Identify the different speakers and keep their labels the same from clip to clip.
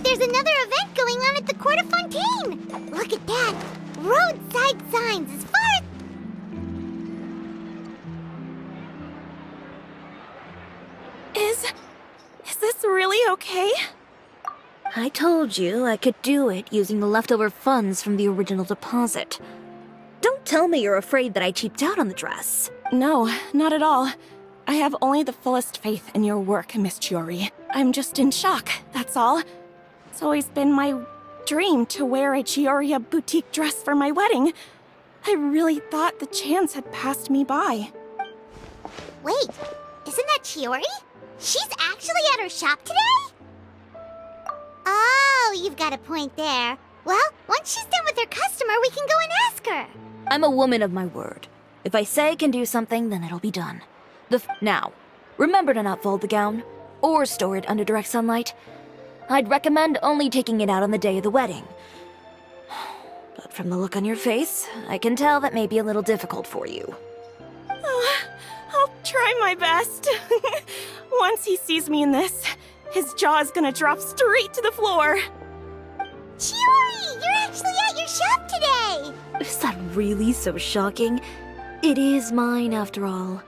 Speaker 1: there's another event going on at the Court of Fontaine! Look at that! Roadside signs as far as...
Speaker 2: Is this really okay?
Speaker 3: I told you I could do it using the leftover funds from the original deposit. Don't tell me you're afraid that I cheaped out on the dress.
Speaker 2: No, not at all. I have only the fullest faith in your work, Miss Chiori. I'm just in shock, that's all. It's always been my dream to wear a Chiori boutique dress for my wedding. I really thought the chance had passed me by.
Speaker 1: Wait, isn't that Chiori? She's actually at her shop today? Oh, you've got a point there. Well, once she's done with her customer, we can go and ask her.
Speaker 3: I'm a woman of my word. If I say I can do something, then it'll be done. Now, remember to not fold the gown, or store it under direct sunlight. I'd recommend only taking it out on the day of the wedding. But from the look on your face, I can tell that may be a little difficult for you.
Speaker 2: I'll try my best. Once he sees me in this, his jaw is gonna drop straight to the floor.
Speaker 1: Chiori, you're actually at your shop today!
Speaker 3: Is that really so shocking? It is mine, after all.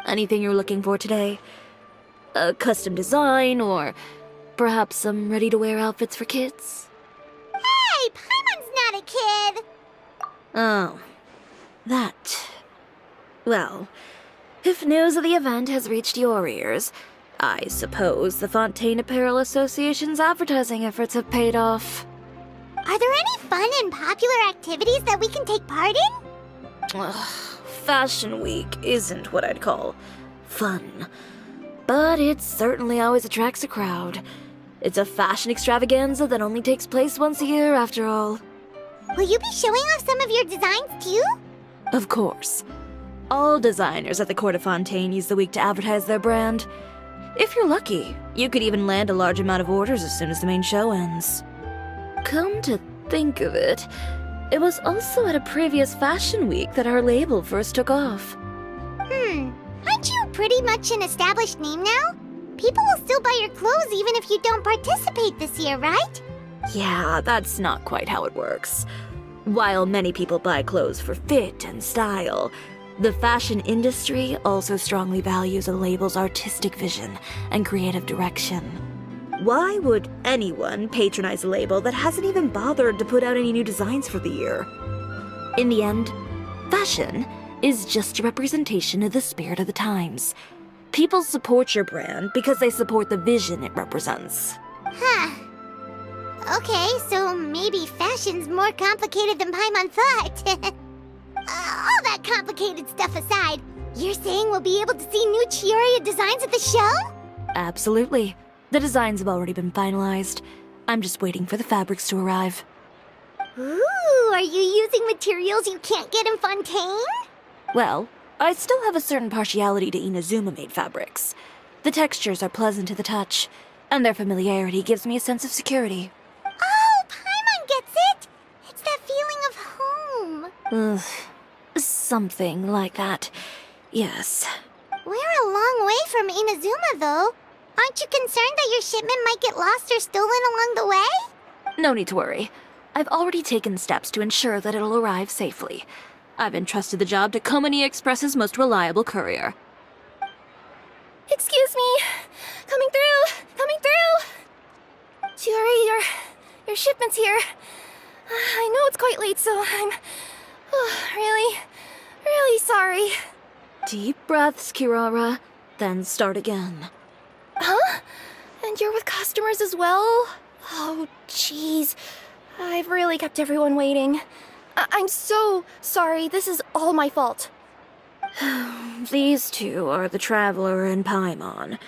Speaker 3: Anything you're looking for today? A custom design, or perhaps some ready-to-wear outfits for kids?
Speaker 1: Hey, Paimon's not a kid!
Speaker 3: Oh, that. Well, if news of the event has reached your ears, I suppose the Fontaine Apparel Association's advertising efforts have paid off.
Speaker 1: Are there any fun and popular activities that we can take part in?
Speaker 3: Ugh, Fashion Week isn't what I'd call fun. But it certainly always attracts a crowd. It's a fashion extravaganza that only takes place once a year, after all.
Speaker 1: Will you be showing off some of your designs, too?
Speaker 3: Of course. All designers at the Court of Fontaine use the week to advertise their brand. If you're lucky, you could even land a large amount of orders as soon as the main show ends. Come to think of it, it was also at a previous Fashion Week that our label first took off.
Speaker 1: Aren't you pretty much an established name now? People will still buy your clothes even if you don't participate this year, right?
Speaker 3: Yeah, that's not quite how it works. While many people buy clothes for fit and style, the fashion industry also strongly values a label's artistic vision and creative direction. Why would anyone patronize a label that hasn't even bothered to put out any new designs for the year? In the end, fashion is just a representation of the spirit of the times. People support your brand because they support the vision it represents.
Speaker 1: Huh. Okay, so maybe fashion's more complicated than Paimon thought. All that complicated stuff aside, you're saying we'll be able to see new Chiori designs at the show?
Speaker 3: Absolutely. The designs have already been finalized. I'm just waiting for the fabrics to arrive.
Speaker 1: Ooh, are you using materials you can't get in Fontaine?
Speaker 3: Well, I still have a certain partiality to Inazuma-made fabrics. The textures are pleasant to the touch, and their familiarity gives me a sense of security.
Speaker 1: Oh, Paimon gets it! It's that feeling of home.
Speaker 3: Ugh. Something like that. Yes.
Speaker 1: We're a long way from Inazuma, though. Aren't you concerned that your shipment might get lost or stolen along the way?
Speaker 3: No need to worry. I've already taken steps to ensure that it'll arrive safely. I've entrusted the job to Komani Express's most reliable courier.
Speaker 2: Excuse me. Coming through. Coming through. Chiori, your shipment's here. I know it's quite late, so I'm really sorry.
Speaker 3: Deep breaths, Kirara, then start again.
Speaker 2: Huh? And you're with customers as well? Oh, jeez. I've really kept everyone waiting. I'm so sorry. This is all my fault.
Speaker 3: These two are the Traveler and Paimon.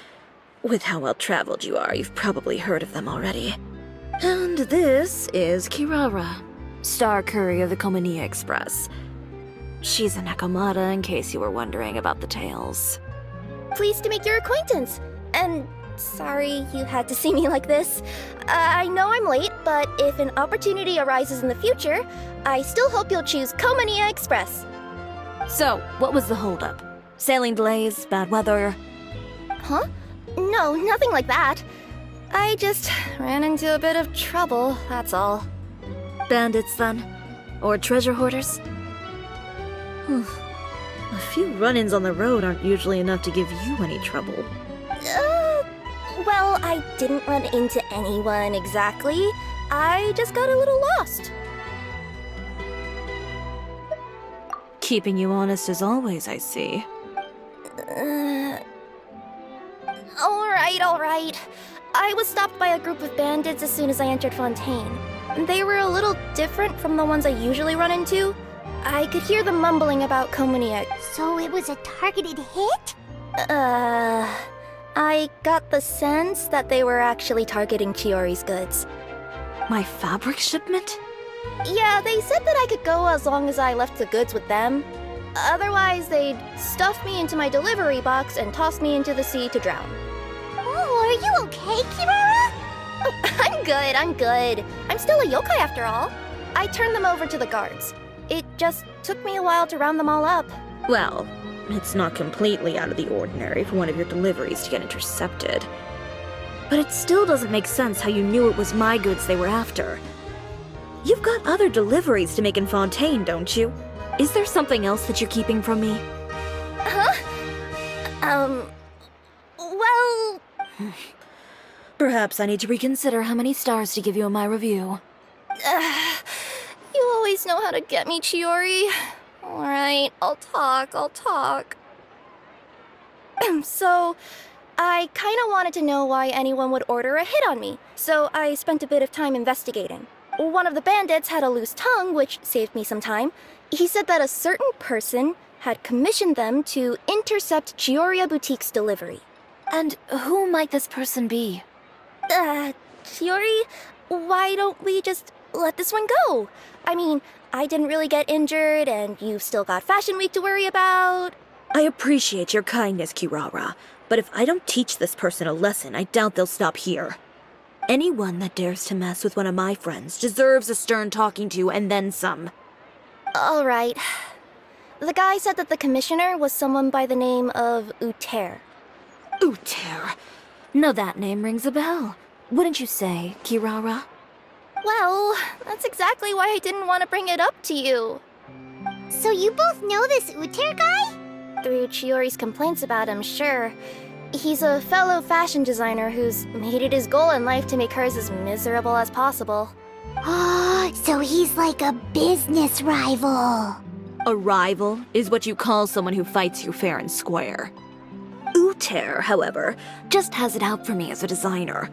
Speaker 3: With how well-traveled you are, you've probably heard of them already. And this is Kirara, Star Courier of the Komani Express. She's a Nakamata, in case you were wondering about the tales.
Speaker 2: Pleased to make your acquaintance. And sorry you had to see me like this. I know I'm late, but if an opportunity arises in the future, I still hope you'll choose Komani Express.
Speaker 3: So, what was the holdup? Sailing delays, bad weather?
Speaker 2: Huh? No, nothing like that.
Speaker 4: I just ran into a bit of trouble, that's all.
Speaker 3: Bandits, then? Or treasure hoarders? A few run-ins on the road aren't usually enough to give you any trouble.
Speaker 4: Well, I didn't run into anyone exactly. I just got a little lost.
Speaker 3: Keeping you honest as always, I see.
Speaker 4: Alright. I was stopped by a group of bandits as soon as I entered Fontaine. They were a little different from the ones I usually run into. I could hear them mumbling about Komoniek.
Speaker 1: So it was a targeted hit?
Speaker 4: I got the sense that they were actually targeting Chiori's goods.
Speaker 3: My fabric shipment?
Speaker 4: Yeah, they said that I could go as long as I left the goods with them. Otherwise, they'd stuff me into my delivery box and toss me into the sea to drown.
Speaker 1: Oh, are you okay, Kirara?
Speaker 4: Oh, I'm good. I'm still a yokai after all. I turned them over to the guards. It just took me a while to round them all up.
Speaker 3: Well, it's not completely out of the ordinary for one of your deliveries to get intercepted. But it still doesn't make sense how you knew it was my goods they were after. You've got other deliveries to make in Fontaine, don't you? Is there something else that you're keeping from me?
Speaker 4: Well...
Speaker 3: Perhaps I need to reconsider how many stars to give you in my review.
Speaker 4: You always know how to get me, Chiori. Alright, I'll talk. So, I kinda wanted to know why anyone would order a hit on me, so I spent a bit of time investigating. One of the bandits had a loose tongue, which saved me some time. He said that a certain person had commissioned them to intercept Chiori Boutique's delivery.
Speaker 3: And who might this person be?
Speaker 4: Chiori, why don't we just let this one go? I mean, I didn't really get injured, and you've still got Fashion Week to worry about.
Speaker 3: I appreciate your kindness, Kirara, but if I don't teach this person a lesson, I doubt they'll stop here. Anyone that dares to mess with one of my friends deserves a stern talking to and then some.
Speaker 4: Alright. The guy said that the commissioner was someone by the name of Uter.
Speaker 3: Uter. Now that name rings a bell. Wouldn't you say, Kirara?
Speaker 4: Well, that's exactly why I didn't want to bring it up to you.
Speaker 1: So you both know this Uter guy?
Speaker 4: Through Chiori's complaints about him, sure. He's a fellow fashion designer who's made it his goal in life to make hers as miserable as possible.
Speaker 1: Oh, so he's like a business rival.
Speaker 3: A rival is what you call someone who fights you fair and square. Uter, however, just has it out for me as a designer.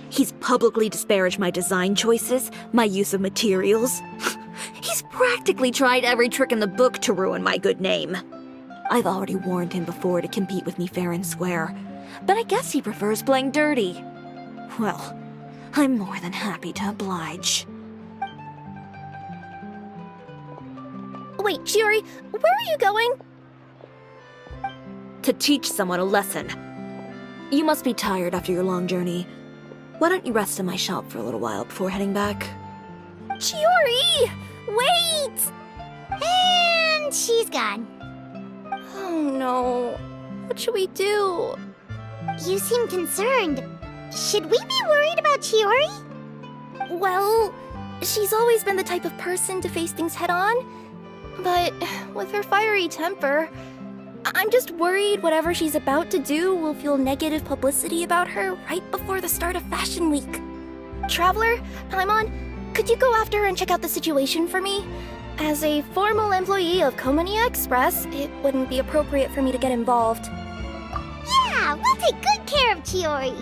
Speaker 3: He's publicly disparaged my design choices, my use of materials. He's practically tried every trick in the book to ruin my good name. I've already warned him before to compete with me fair and square, but I guess he prefers playing dirty. Well, I'm more than happy to oblige.
Speaker 4: Wait, Chiori, where are you going?
Speaker 3: To teach someone a lesson. You must be tired after your long journey. Why don't you rest in my shop for a little while before heading back?
Speaker 4: Chiori! Wait!
Speaker 1: And she's gone.
Speaker 4: Oh no. What should we do?
Speaker 1: You seem concerned. Should we be worried about Chiori?
Speaker 4: Well, she's always been the type of person to face things head on. But with her fiery temper, I'm just worried whatever she's about to do will fuel negative publicity about her right before the start of Fashion Week. Traveler, Paimon, could you go after her and check out the situation for me? As a formal employee of Komonia Express, it wouldn't be appropriate for me to get involved.
Speaker 1: Yeah, we'll take good care of Chiori.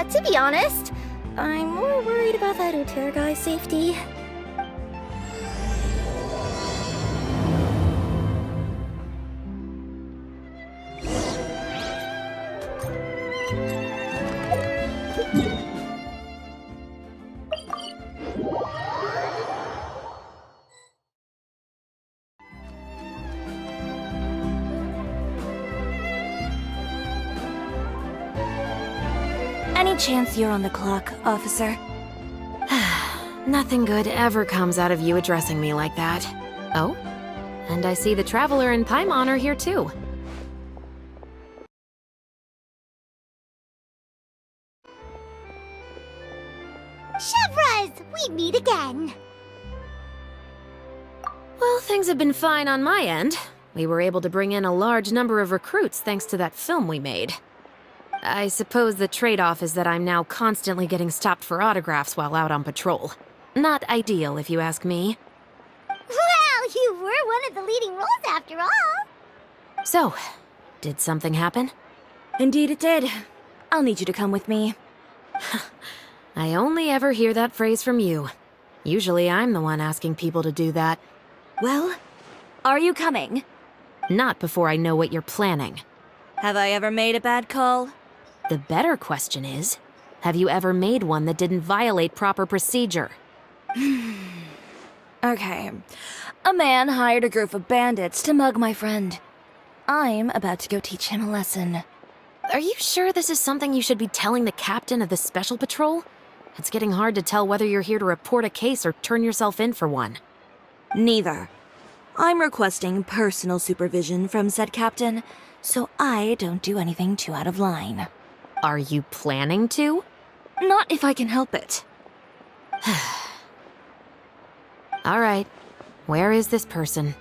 Speaker 4: To be honest, I'm more worried about that Uter guy's safety.
Speaker 3: Any chance you're on the clock, officer?
Speaker 5: Nothing good ever comes out of you addressing me like that. Oh? And I see the Traveler and Paimon are here too.
Speaker 1: was. We meet again.
Speaker 5: Well, things have been fine on my end. We were able to bring in a large number of recruits thanks to that film we made. I suppose the trade-off is that I'm now constantly getting stopped for autographs while out on patrol. Not ideal, if you ask me.
Speaker 1: Well, you were one of the leading roles after all.
Speaker 5: So, did something happen?
Speaker 2: Indeed it did. I'll need you to come with me.
Speaker 5: I only ever hear that phrase from you. Usually I'm the one asking people to do that.
Speaker 2: Well, are you coming?
Speaker 5: Not before I know what you're planning.
Speaker 2: Have I ever made a bad call?
Speaker 5: The better question is, have you ever made one that didn't violate proper procedure?
Speaker 2: Okay. A man hired a group of bandits to mug my friend. I'm about to go teach him a lesson.
Speaker 5: Are you sure this is something you should be telling the captain of the Special Patrol? It's getting hard to tell whether you're here to report a case or turn yourself in for one.
Speaker 2: Neither. I'm requesting personal supervision from said captain, so I don't do anything too out of line.
Speaker 5: Are you planning to?
Speaker 2: Not if I can help it.
Speaker 5: All right. Where is this person?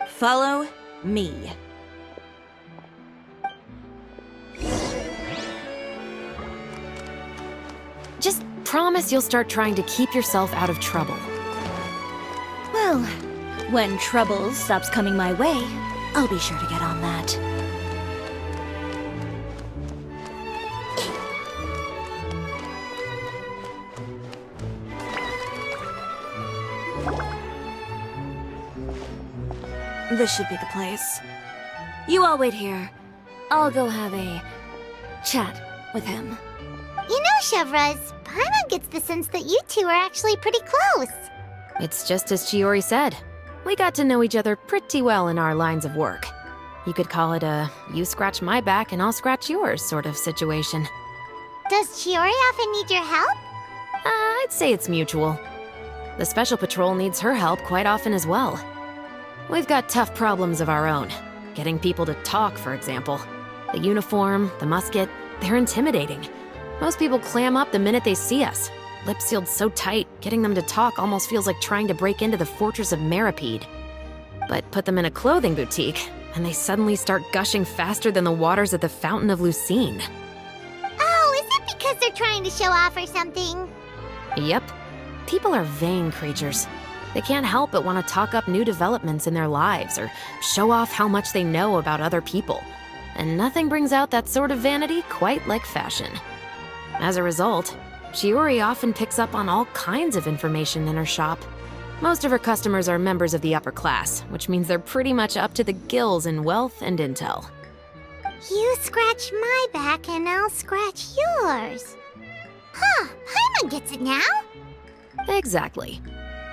Speaker 2: Follow me.
Speaker 5: Just promise you'll start trying to keep yourself out of trouble.
Speaker 2: Well, when trouble stops coming my way, I'll be sure to get on that. This should be the place. You all wait here. I'll go have a chat with him.
Speaker 1: You know, Chevraz, Paimon gets the sense that you two are actually pretty close.
Speaker 5: It's just as Chiori said. We got to know each other pretty well in our lines of work. You could call it a you scratch my back and I'll scratch yours sort of situation.
Speaker 1: Does Chiori often need your help?
Speaker 5: I'd say it's mutual. The Special Patrol needs her help quite often as well. We've got tough problems of our own. Getting people to talk, for example. The uniform, the musket, they're intimidating. Most people clam up the minute they see us. Lips sealed so tight, getting them to talk almost feels like trying to break into the fortress of Meripede. But put them in a clothing boutique, and they suddenly start gushing faster than the waters at the Fountain of Lucine.
Speaker 1: Oh, is it because they're trying to show off or something?
Speaker 5: Yep. People are vain creatures. They can't help but want to talk up new developments in their lives or show off how much they know about other people. And nothing brings out that sort of vanity quite like fashion. As a result, Chiori often picks up on all kinds of information in her shop. Most of her customers are members of the upper class, which means they're pretty much up to the gills in wealth and intel.
Speaker 1: You scratch my back and I'll scratch yours. Huh, Paimon gets it now.
Speaker 5: Exactly.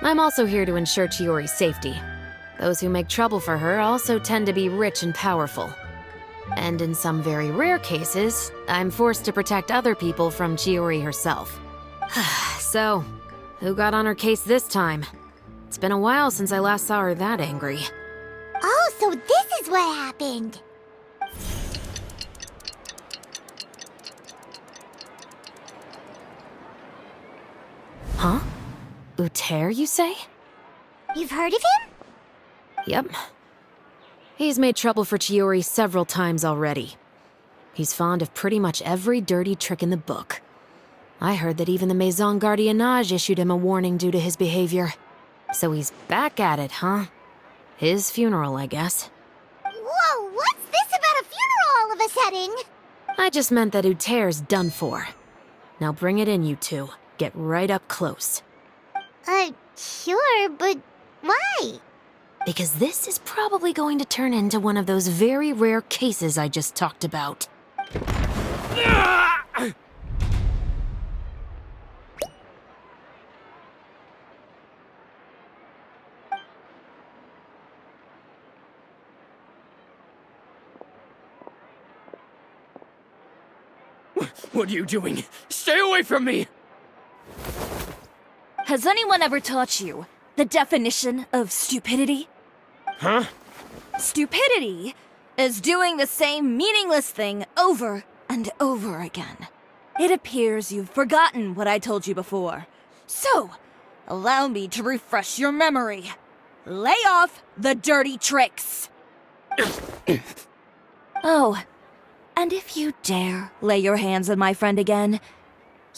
Speaker 5: I'm also here to ensure Chiori's safety. Those who make trouble for her also tend to be rich and powerful. And in some very rare cases, I'm forced to protect other people from Chiori herself. So, who got on her case this time? It's been a while since I last saw her that angry.
Speaker 1: Oh, so this is what happened.
Speaker 5: Huh? Uter, you say?
Speaker 1: You've heard of him?
Speaker 5: Yep. He's made trouble for Chiori several times already. He's fond of pretty much every dirty trick in the book. I heard that even the Maison Gardiennage issued him a warning due to his behavior. So he's back at it, huh? His funeral, I guess.
Speaker 1: Whoa, what's this about a funeral all of a sudden?
Speaker 5: I just meant that Uter's done for. Now bring it in, you two. Get right up close.
Speaker 1: Sure, but why?
Speaker 5: Because this is probably going to turn into one of those very rare cases I just talked about.
Speaker 6: What are you doing? Stay away from me!
Speaker 2: Has anyone ever taught you the definition of stupidity?
Speaker 6: Huh?
Speaker 2: Stupidity is doing the same meaningless thing over and over again. It appears you've forgotten what I told you before.
Speaker 7: So, allow me to refresh your memory. Lay off the dirty tricks! Oh, and if you dare lay your hands on my friend again,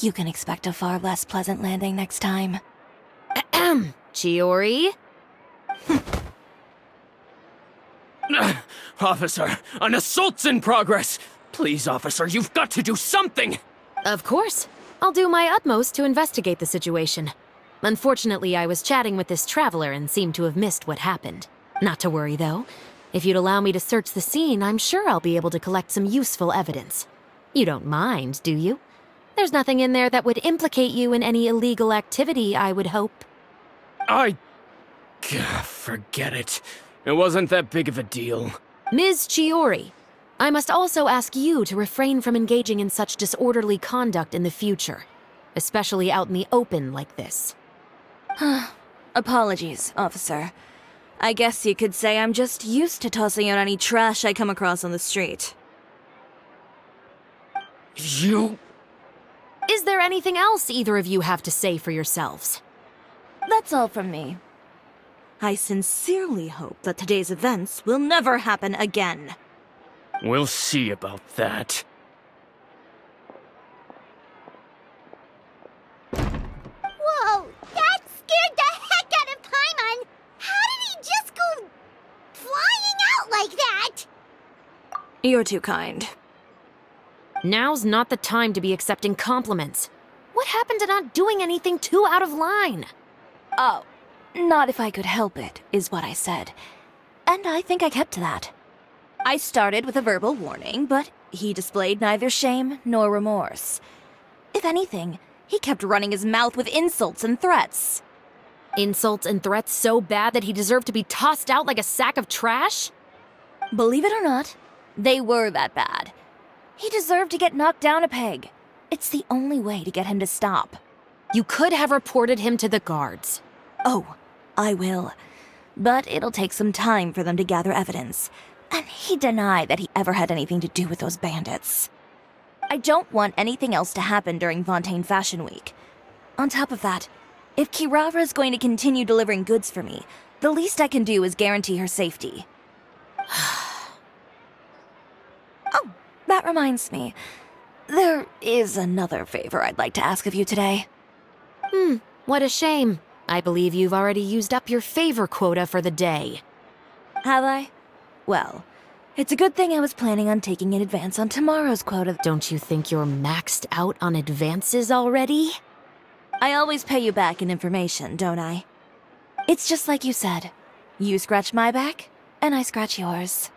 Speaker 7: you can expect a far less pleasant landing next time.
Speaker 5: Ahem. Chiori?
Speaker 6: Officer, an assault's in progress! Please, officer, you've got to do something!
Speaker 5: Of course. I'll do my utmost to investigate the situation. Unfortunately, I was chatting with this traveler and seemed to have missed what happened. Not to worry, though. If you'd allow me to search the scene, I'm sure I'll be able to collect some useful evidence. You don't mind, do you? There's nothing in there that would implicate you in any illegal activity, I would hope.
Speaker 6: Forget it. It wasn't that big of a deal.
Speaker 5: Ms. Chiori, I must also ask you to refrain from engaging in such disorderly conduct in the future, especially out in the open like this.
Speaker 7: Apologies, officer. I guess you could say I'm just used to tossing out any trash I come across on the street.
Speaker 6: You...
Speaker 5: Is there anything else either of you have to say for yourselves?
Speaker 7: That's all from me. I sincerely hope that today's events will never happen again.
Speaker 6: We'll see about that.
Speaker 1: Whoa, that scared the heck out of Paimon! How did he just go flying out like that?
Speaker 7: You're too kind.
Speaker 5: Now's not the time to be accepting compliments. What happened to not doing anything too out of line?
Speaker 7: Oh, not if I could help it, is what I said. And I think I kept to that. I started with a verbal warning, but he displayed neither shame nor remorse. If anything, he kept running his mouth with insults and threats.
Speaker 5: Insults and threats so bad that he deserved to be tossed out like a sack of trash?
Speaker 7: Believe it or not, they were that bad. He deserved to get knocked down a peg. It's the only way to get him to stop.
Speaker 5: You could have reported him to the guards.
Speaker 7: Oh, I will. But it'll take some time for them to gather evidence. And he denied that he ever had anything to do with those bandits. I don't want anything else to happen during Fontaine Fashion Week. On top of that, if Kirara is going to continue delivering goods for me, the least I can do is guarantee her safety. Oh, that reminds me. There is another favor I'd like to ask of you today.
Speaker 5: What a shame. I believe you've already used up your favor quota for the day.
Speaker 7: Have I? Well, it's a good thing I was planning on taking an advance on tomorrow's quota.
Speaker 5: Don't you think you're maxed out on advances already?
Speaker 7: I always pay you back in information, don't I? It's just like you said. You scratch my back, and I scratch yours.